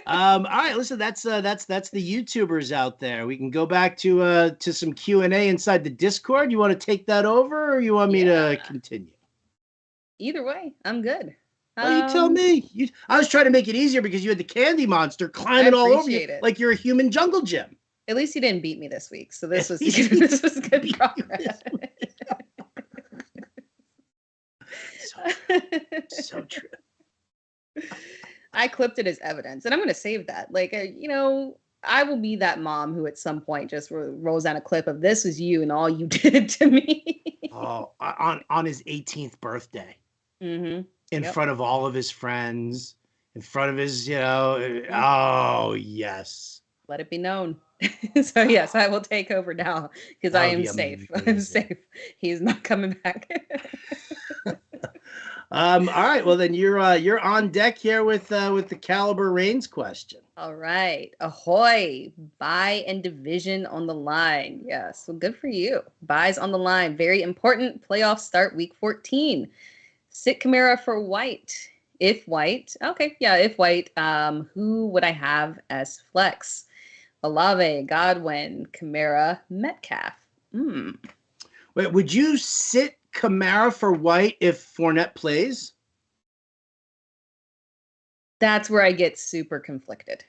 All right, listen, that's the YouTubers out there. We can go back to some Q&A inside the Discord. You want to take that over, or you want me to continue? Either way, I'm good. Well, you tell me. I was trying to make it easier because you had the candy monster climbing all over you like you're a human jungle gym. At least you didn't beat me this week, so this was good progress. So true. I clipped it as evidence, and I'm going to save that. Like, I will be that mom who at some point just rolls down a clip of this was you and all you did to me. Oh, on his 18th birthday. Mm-hmm. In front of all of his friends, in front of his, oh, yes. Let it be known. So, yes, I will take over now because I am safe. I'm safe. He's not coming back. All right. Well, then you're on deck here with the Caliber Reigns question. All right. Ahoy. Bye and division on the line. Yes. Well, good for you. Buys on the line. Very important. Playoff start week 14. Sit Kamara for White. If White. Okay. Yeah. If White. Who would I have as flex? Olave, Godwin, Kamara, Metcalf. Wait, would you sit Kamara for White if Fournette plays? That's where I get super conflicted.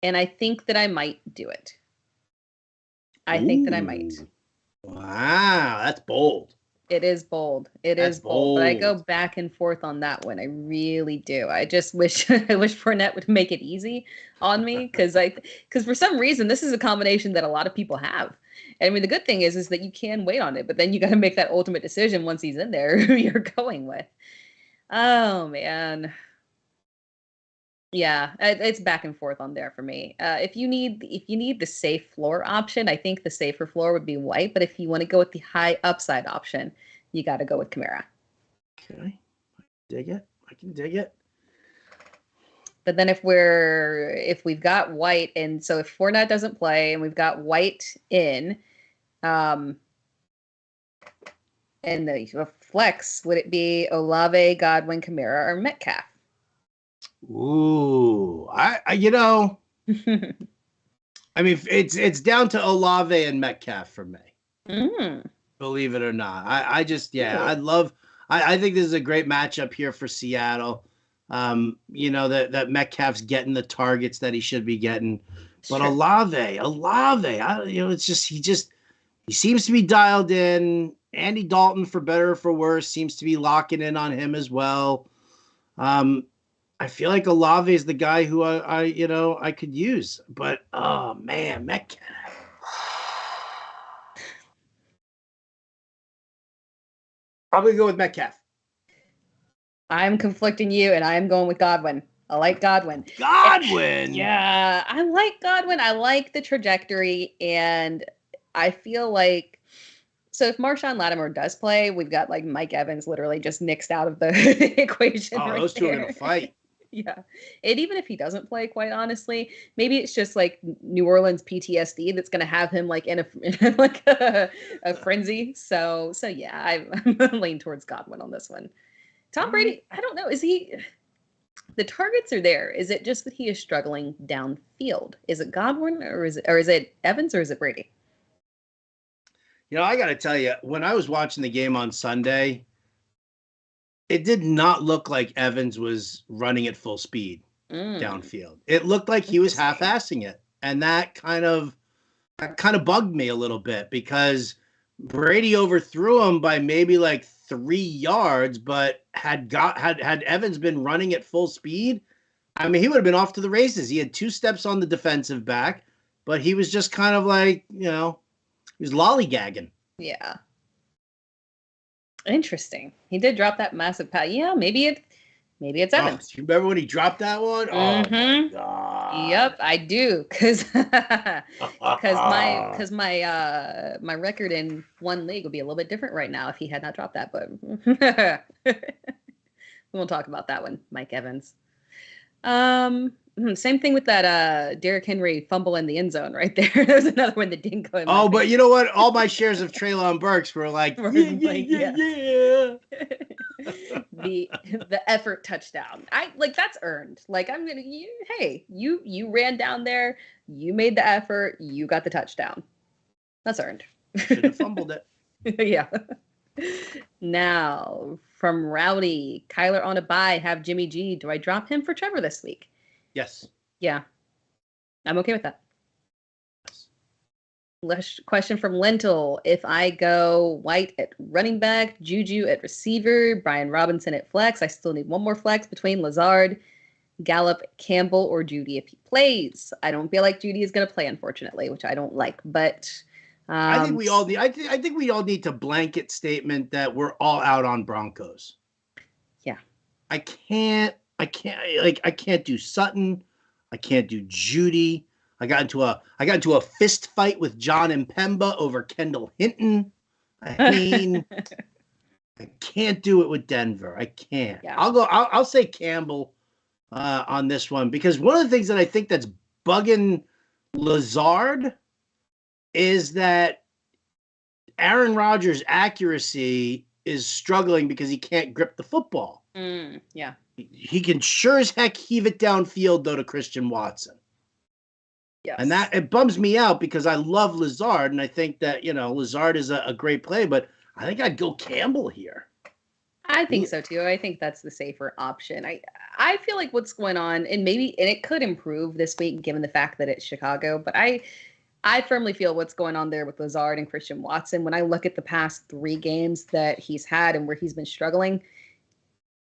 And I think that I might do it. I think that I might. Wow, that's bold. It is bold. It is bold. But I go back and forth on that one. I really do. I just wish Fournette would make it easy on me because for some reason this is a combination that a lot of people have. I mean, the good thing is that you can wait on it, but then you got to make that ultimate decision once he's in there who you're going with. Oh man. Yeah, it's back and forth on there for me. If you need the safe floor option, I think the safer floor would be White. But if you want to go with the high upside option, you got to go with Kamara. Okay, I can dig it. But then if we've got White, and so if Fournette doesn't play, and we've got White in, and the flex, would it be Olave, Godwin, Kamara, or Metcalf? Ooh, I I mean, it's down to Olave and Metcalf for me. Believe it or not, I just I think this is a great matchup here for Seattle. That Metcalf's getting the targets that he should be getting, but sure. Olave, it's just he seems to be dialed in. Andy Dalton, for better or for worse, seems to be locking in on him as well. I feel like Olave is the guy who I could use, but oh man, Metcalf. I'm gonna go with Metcalf. I'm conflicting you, and I'm going with Godwin. I like Godwin. Godwin? Yeah, I like Godwin. I like the trajectory, and I feel like so if Marshawn Lattimore does play, we've got like Mike Evans literally just nixed out of the equation. Oh, those two are gonna fight. Yeah. And even if he doesn't play, quite honestly, maybe it's just like New Orleans PTSD that's going to have him like in a frenzy. So yeah, I'm leaning towards Godwin on this one. Tom Brady, I don't know. The targets are there. Is it just that he is struggling downfield? Is it Godwin or is it Evans or is it Brady? I got to tell you, when I was watching the game on Sunday, it did not look like Evans was running at full speed downfield. It looked like he was half-assing it. And that kind of bugged me a little bit because Brady overthrew him by maybe like 3 yards, but had Evans been running at full speed, I mean, he would have been off to the races. He had 2 steps on the defensive back, but he was just kind of like, he was lollygagging. Yeah. Interesting. He did drop that massive pass. Yeah, maybe it's Evans. You remember when he dropped that one? Mm-hmm. Oh my God. Yep, I do, because my record in one league would be a little bit different right now if he had not dropped that. But we won't talk about that one, Mike Evans. Same thing with that Derrick Henry fumble in the end zone right there. There's another one that didn't go in. Oh, but you know what? All my shares of Treylon Burks were like, yeah. The effort touchdown. That's earned. Like you ran down there, you made the effort, you got the touchdown. That's earned. Should have fumbled it. Yeah. Now, from Rowdy, Kyler on a bye, have Jimmy G. Do I drop him for Trevor this week? Yes. Yeah. I'm okay with that. Question from Lentil. If I go White at running back, Juju at receiver, Brian Robinson at flex, I still need one more flex between Lazard, Gallup, Campbell, or Judy if he plays. I don't feel like Judy is going to play, unfortunately, which I don't like. But I think we all need. I think we all need to blanket statement that we're all out on Broncos. Yeah. I can't do Sutton. I can't do Judy. I got into a fist fight with John Impemba over Kendall Hinton. I mean, I can't do it with Denver. I can't. Yeah. I'll say Campbell on this one, because one of the things that I think that's bugging Lazard is that Aaron Rodgers' accuracy is struggling because he can't grip the football. Yeah. He can sure as heck heave it downfield, though, to Christian Watson. Yes. And that it bums me out because I love Lazard, and I think that, Lazard is a great play, but I think I'd go Campbell here. I think so too. I think that's the safer option. I feel like what's going on, and it could improve this week given the fact that it's Chicago, but I firmly feel what's going on there with Lazard and Christian Watson. When I look at the past 3 games that he's had and where he's been struggling,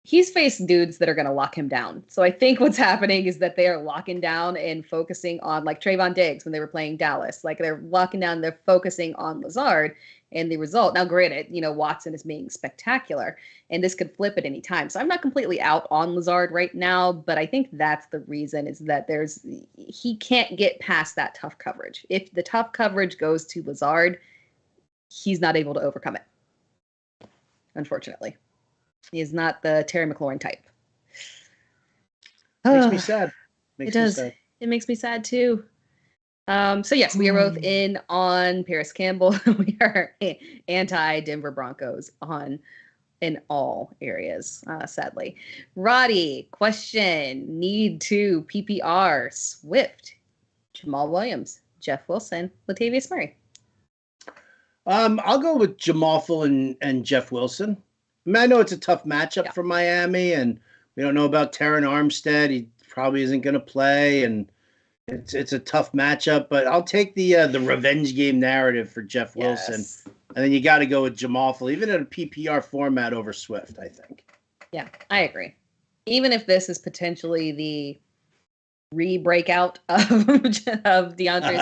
he's faced dudes that are going to lock him down. So I think what's happening is that they are locking down and focusing on, like Trayvon Diggs when they were playing Dallas. Like they're locking down, they're focusing on Lazard and the result. Now, granted, Watson is being spectacular, and this could flip at any time. So I'm not completely out on Lazard right now, but I think that's the reason, is that he can't get past that tough coverage. If the tough coverage goes to Lazard, he's not able to overcome it, unfortunately. He is not the Terry McLaurin type. Makes me sad. It does. It makes me sad too. So yes, we are both in on Paris Campbell. We are anti-Denver Broncos in all areas, sadly. Roddy, question. Need to PPR Swift, Jamal Williams, Jeff Wilson, Latavius Murray. I'll go with Jamal and Jeff Wilson. I know it's a tough matchup for Miami, and we don't know about Terran Armstead. He probably isn't going to play, and it's a tough matchup. But I'll take the revenge game narrative for Jeff Wilson, and then you got to go with Jamal, even in a PPR format over Swift, I think. Yeah, I agree. Even if this is potentially the re-breakout of DeAndre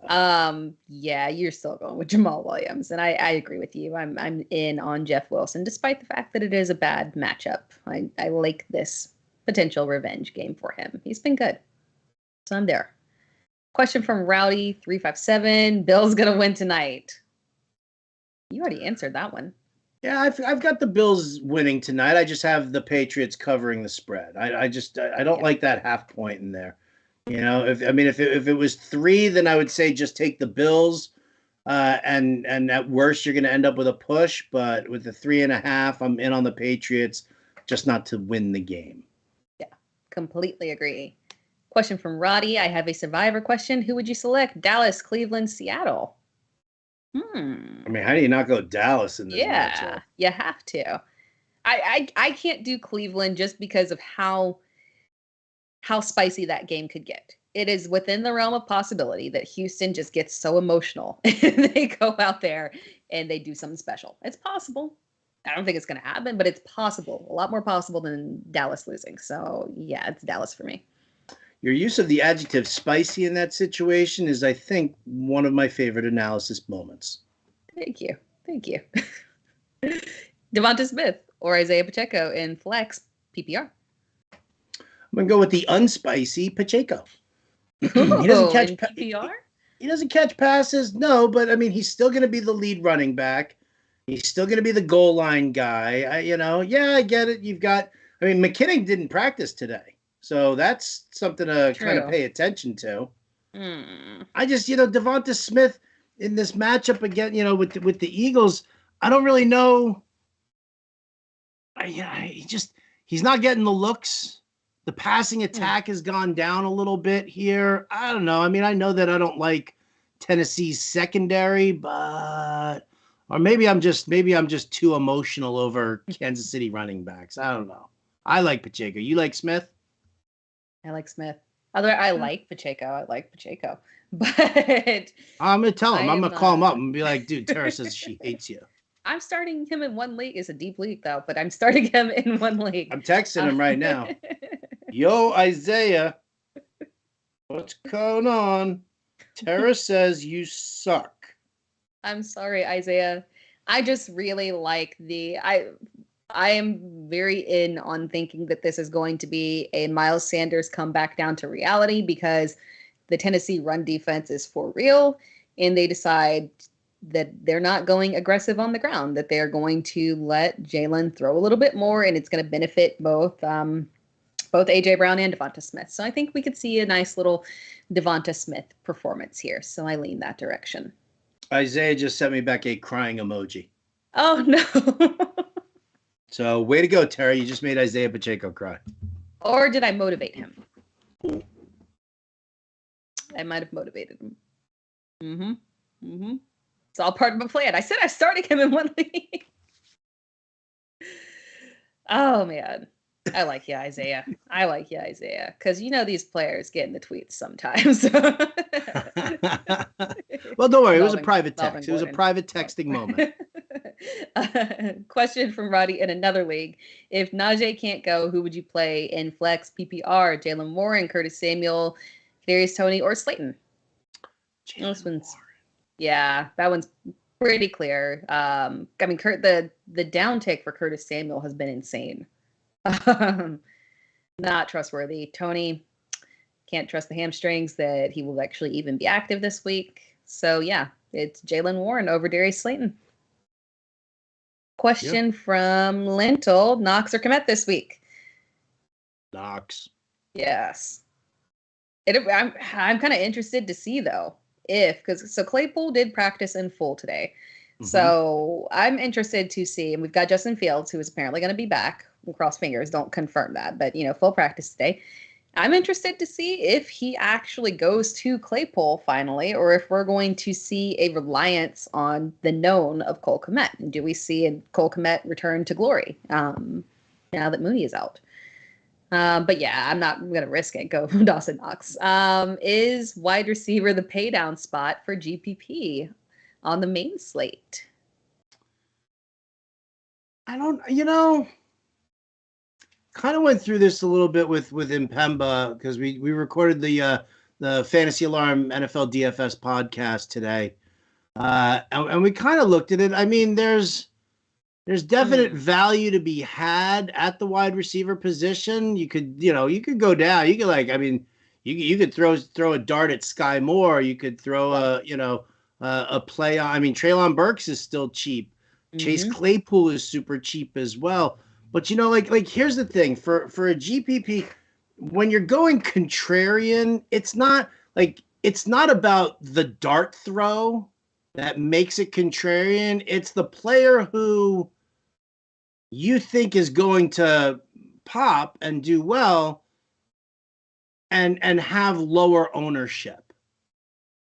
Swift, you're still going with Jamal Williams, and I agree with you. I'm in on Jeff Wilson, despite the fact that it is a bad matchup. I like this potential revenge game for him. He's been good, so I'm there. Question from Rowdy 357: Bill's gonna win tonight. You already answered that one. Yeah, I've got the Bills winning tonight. I just have the Patriots covering the spread. I don't like that half point in there. If it was 3, then I would say just take the Bills, and at worst you're going to end up with a push. But with the 3.5, I'm in on the Patriots, just not to win the game. Yeah, completely agree. Question from Roddy. I have a Survivor question. Who would you select? Dallas, Cleveland, Seattle? I mean, how do you not go Dallas in this matchup? You have to. I can't do Cleveland just because of how spicy that game could get. It is within the realm of possibility that Houston just gets so emotional and they go out there and they do something special. It's possible. I don't think it's going to happen, but it's possible. A lot more possible than Dallas losing. So, yeah, it's Dallas for me. Your use of the adjective spicy in that situation is, I think, one of my favorite analysis moments. Thank you. Devonta Smith or Isaiah Pacheco in flex PPR. I'm going to go with the unspicy Pacheco. He doesn't catch PPR? He doesn't catch passes, no, but, I mean, he's still going to be the lead running back. He's still going to be the goal line guy. I get it. McKinnon didn't practice today. So that's something to kind of pay attention to. I just, Devonta Smith in this matchup again, with the Eagles, I don't really know. He's not getting the looks. The passing attack has gone down a little bit here. I don't know. I mean, I know that I don't like Tennessee's secondary, or maybe I'm just too emotional over Kansas City running backs. I don't know. I like Pacheco. You like Smith? I like Smith. Otherwise, I like Pacheco. But I'm gonna tell him. I'm gonna call him up and be like, dude, Tara says she hates you. I'm starting him in one league. It's a deep league though, but I'm starting him in one league. I'm texting him right now. Yo, Isaiah, what's going on? Tara says you suck. I'm sorry, Isaiah. I just really like I am very in on thinking that this is going to be a Miles Sanders comeback down to reality because the Tennessee run defense is for real, and they decide that they're not going aggressive on the ground, that they're going to let Jalen throw a little bit more, and it's going to benefit both A.J. Brown and Devonta Smith. So I think we could see a nice little Devonta Smith performance here. So I lean that direction. Isaiah just sent me back a crying emoji. Oh, no. So way to go, Tara. You just made Isaiah Pacheco cry. Or did I motivate him? I might have motivated him. It's all part of my plan. I said I started him in one league. Oh, man. I like you, Isaiah. Because these players get in the tweets sometimes. Well, don't worry. It was a private text. It was a private texting moment. Question from Roddy in another league. If Najee can't go, who would you play in flex, PPR? Jalen Warren, Curtis Samuel, Kadarius Toney, or Slayton? Yeah, that one's pretty clear. I mean, the downtick for Curtis Samuel has been insane. Not trustworthy. Toney, can't trust the hamstrings that he will actually even be active this week. So yeah, it's Jalen Warren over Darius Slayton. Question from Lentil: Knox or Komet this week? Knox. Yes. I'm kind of interested to see though because Claypool did practice in full today. So I'm interested to see, and we've got Justin Fields, who is apparently going to be back. We'll cross fingers, don't confirm that, but full practice today. I'm interested to see if he actually goes to Claypool finally, or if we're going to see a reliance on the known of Cole Kmet. And do we see a Cole Kmet return to glory now that Mooney is out? But yeah, I'm not going to risk it. Go Dawson Knox. Is wide receiver the pay down spot for GPP on the main slate? I don't, kind of went through this a little bit with Impemba because we recorded the Fantasy Alarm NFL DFS podcast today, and we kind of looked at it. I mean, there's definite value to be had at the wide receiver position. You could go down. You could you could throw a dart at Sky Moore. You could throw a play on. I mean, Treylon Burks is still cheap. Chase Claypool is super cheap as well. But here's the thing for a GPP, when you're going contrarian, it's not about the dart throw that makes it contrarian. It's the player who you think is going to pop and do well and have lower ownership.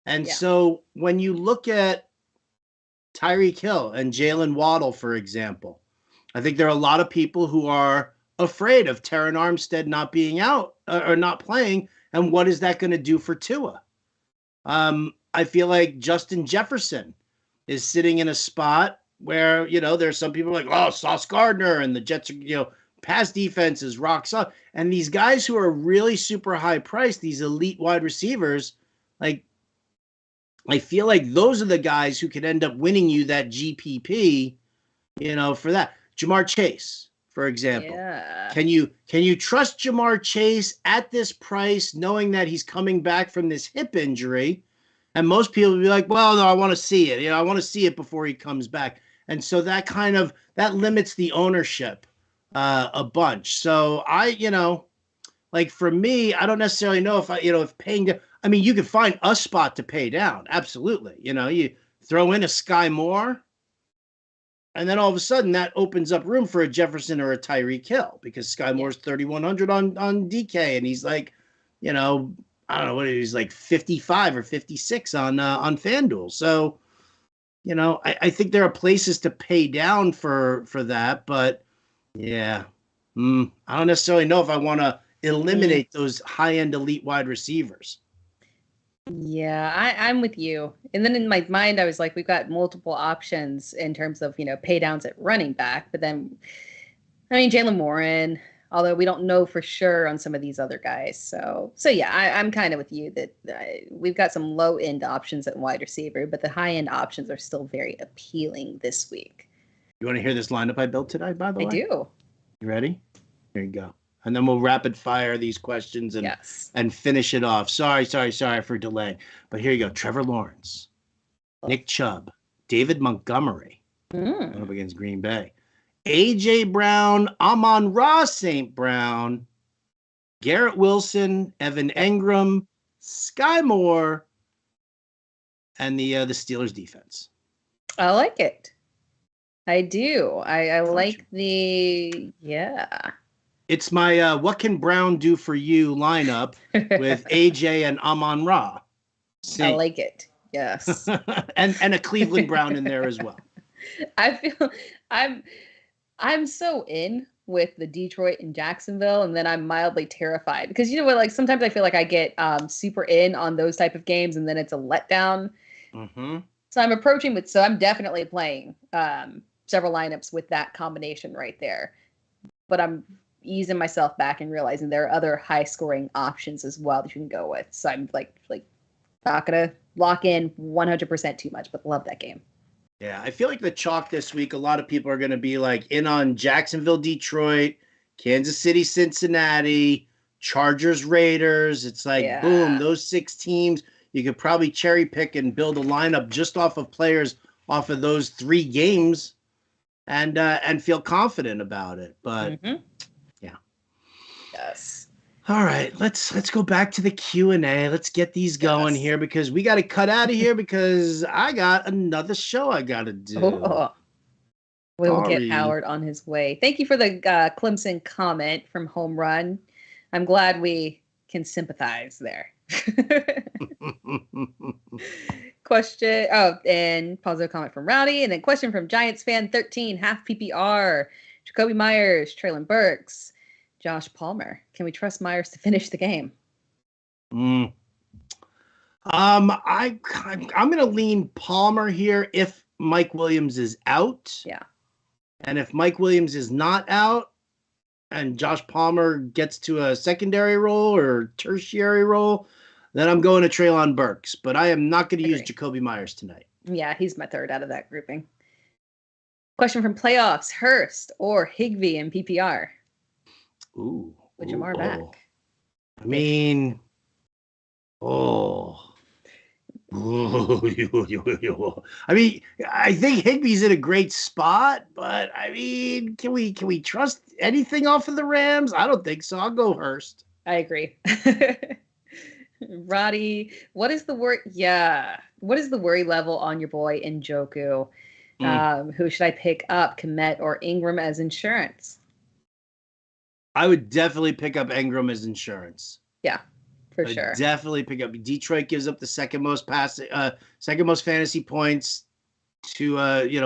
And so when you look at Tyreek Hill and Jalen Waddle, for example, I think there are a lot of people who are afraid of Terran Armstead not being out or not playing. And what is that going to do for Tua? I feel like Justin Jefferson is sitting in a spot where, there's some people like, oh, Sauce Gardner and the Jets, pass defense is rock solid. And these guys who are really super high priced, these elite wide receivers, I feel like those are the guys who could end up winning you that GPP, for that. Jamar Chase, for example. Yeah. Can you trust Jamar Chase at this price, knowing that he's coming back from this hip injury? And most people will be like, well, no, I want to see it. I want to see it before he comes back. And so that that limits the ownership a bunch. So like for me, I don't necessarily know if paying down. I mean, you could find a spot to pay down. Absolutely. You throw in a Sky Moore, and then all of a sudden that opens up room for a Jefferson or a Tyreek Hill because Sky Moore's 3,100 on DK, and he's like, I don't know what he's like 55 or 56 on FanDuel. So, I think there are places to pay down for that, but yeah, I don't necessarily know if I want to eliminate those high-end elite wide receivers. Yeah, I'm with you. And then in my mind, I was like, we've got multiple options in terms of, pay downs at running back. But then, I mean, Jalen Warren, although we don't know for sure on some of these other guys. So yeah, I'm kind of with you that we've got some low end options at wide receiver, but the high end options are still very appealing this week. You want to hear this lineup I built today, by the way? I do. You ready? Here you go. And then we'll rapid fire these questions and finish it off. Sorry for delaying. But here you go. Trevor Lawrence, Nick Chubb, David Montgomery, going up against Green Bay, A.J. Brown, Amon-Ra St. Brown, Garrett Wilson, Evan Engram, Sky Moore, and the Steelers defense. I like it. I do. I like the, yeah. It's my What Can Brown Do For You lineup with AJ and Amon-Ra. I like it. Yes. and a Cleveland Brown in there as well. I feel I'm so in with the Detroit and Jacksonville, and then I'm mildly terrified because you know what, like sometimes I feel like I get super in on those type of games and then it's a letdown. Mm-hmm. So I'm definitely playing several lineups with that combination right there. But I'm easing myself back and realizing there are other high scoring options as well that you can go with. So I'm like not gonna lock in 100% too much, but love that game. Yeah, I feel like the chalk this week, a lot of people are going to be like in on Jacksonville, Detroit, Kansas City, Cincinnati, Chargers, Raiders. It's like, boom, those 6 teams. You could probably cherry pick and build a lineup just off of players off of those 3 games and feel confident about it. But yeah. Yes. All right, let's go back to the Q&A. Let's get these going here because we got to cut out of here because I got another show I got to do. We'll get Howard on his way. Thank you for the Clemson comment from Home Run. I'm glad we can sympathize there. Question. Oh, and positive comment from Rowdy. And then question from Giants fan 13, half PPR. Jacoby Myers, Traylon Burks, Josh Palmer. Can we trust Myers to finish the game? I'm going to lean Palmer here if Mike Williams is out. Yeah. And if Mike Williams is not out and Josh Palmer gets to a secondary role or tertiary role, then I'm going to Traylon Burks. But I am not going to use Jacoby Myers tonight. Yeah, he's my third out of that grouping. Question from Playoffs, Hurst or Higbee in PPR? Ooh. With Jamar back. I mean, I mean, I think Higbee's in a great spot, but I mean, can we trust anything off of the Rams? I don't think so. I'll go Hurst. I agree. Roddy, what is the worry? Yeah. What is the worry level on your boy Njoku? Who should I pick up, Kmet or Ingram as insurance? I would definitely pick up Ingram as insurance. Yeah, for sure. Definitely pick up. Detroit gives up the second most fantasy points to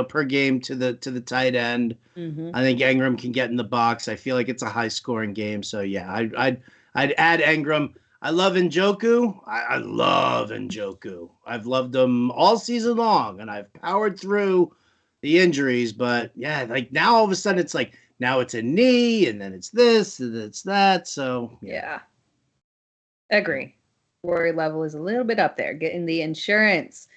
per game to the tight end. Mm-hmm. I think Ingram can get in the box. I feel like it's a high scoring game. So yeah, I'd add Ingram. I love Njoku. I love Njoku. I've loved him all season long, and I've powered through the injuries. But yeah, like now all of a sudden it's like now it's a knee, and then it's this, and it's that. So yeah. Agree. Worry level is a little bit up there. Getting the insurance.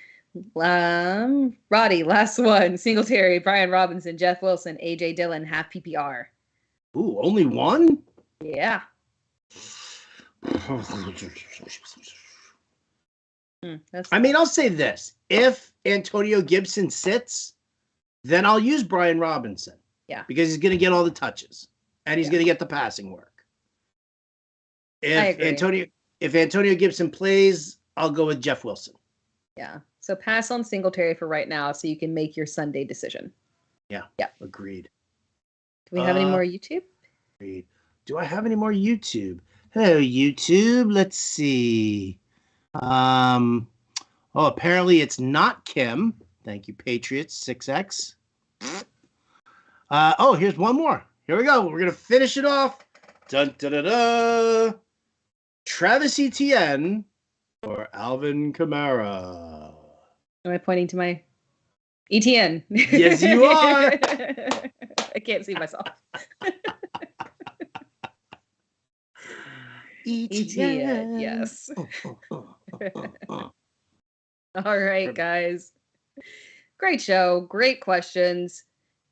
Roddy, last one. Singletary, Brian Robinson, Jeff Wilson, AJ Dillon, half PPR. Ooh, only one? Yeah. I mean, I'll say this. If Antonio Gibson sits, then I'll use Brian Robinson. Yeah. Because he's going to get all the touches. And he's going to get the passing work. If Antonio Gibson plays, I'll go with Jeff Wilson. Yeah. So pass on Singletary for right now so you can make your Sunday decision. Yeah. Agreed. Do we have any more YouTube? Agreed. Do I have any more YouTube? Hello, YouTube. Let's see. Apparently it's not Kim. Thank you, Patriots 6X. Here's one more. Here we go. We're gonna finish it off. Dun dun dun dun. Travis Etienne or Alvin Kamara. Am I pointing to my ETN? Yes, you are. I can't see myself. ETN, yes. All right, guys. Great show. Great questions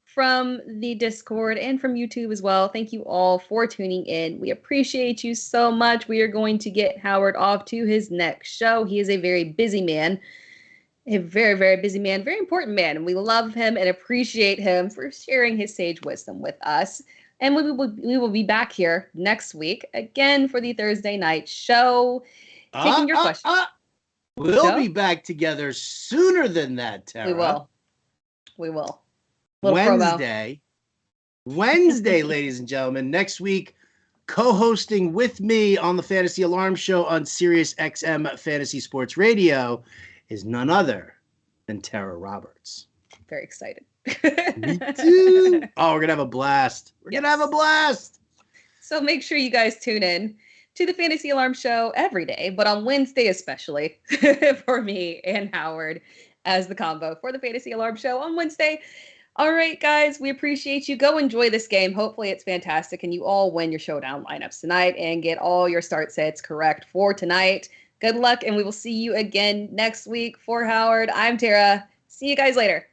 from the Discord and from YouTube as well. Thank you all for tuning in. We appreciate you so much. We are going to get Howard off to his next show. He is a very busy man. A very, very busy man, very important man, and we love him and appreciate him for sharing his sage wisdom with us. And we will be back here next week again for the Thursday night show, taking your questions. We'll be back together sooner than that, Tara. We will. Wednesday, ladies and gentlemen. Next week, co-hosting with me on the Fantasy Alarm Show on Sirius XM Fantasy Sports Radio is none other than Tera Roberts. Very excited. Me too. Oh, we're going to have a blast. Gonna have a blast. So make sure you guys tune in to the Fantasy Alarm Show every day, but on Wednesday especially for me and Howard as the combo for the Fantasy Alarm Show on Wednesday. All right, guys, we appreciate you. Go enjoy this game. Hopefully it's fantastic and you all win your Showdown lineups tonight and get all your start sets correct for tonight. Good luck, and we will see you again next week. For Howard, I'm Tara. See you guys later.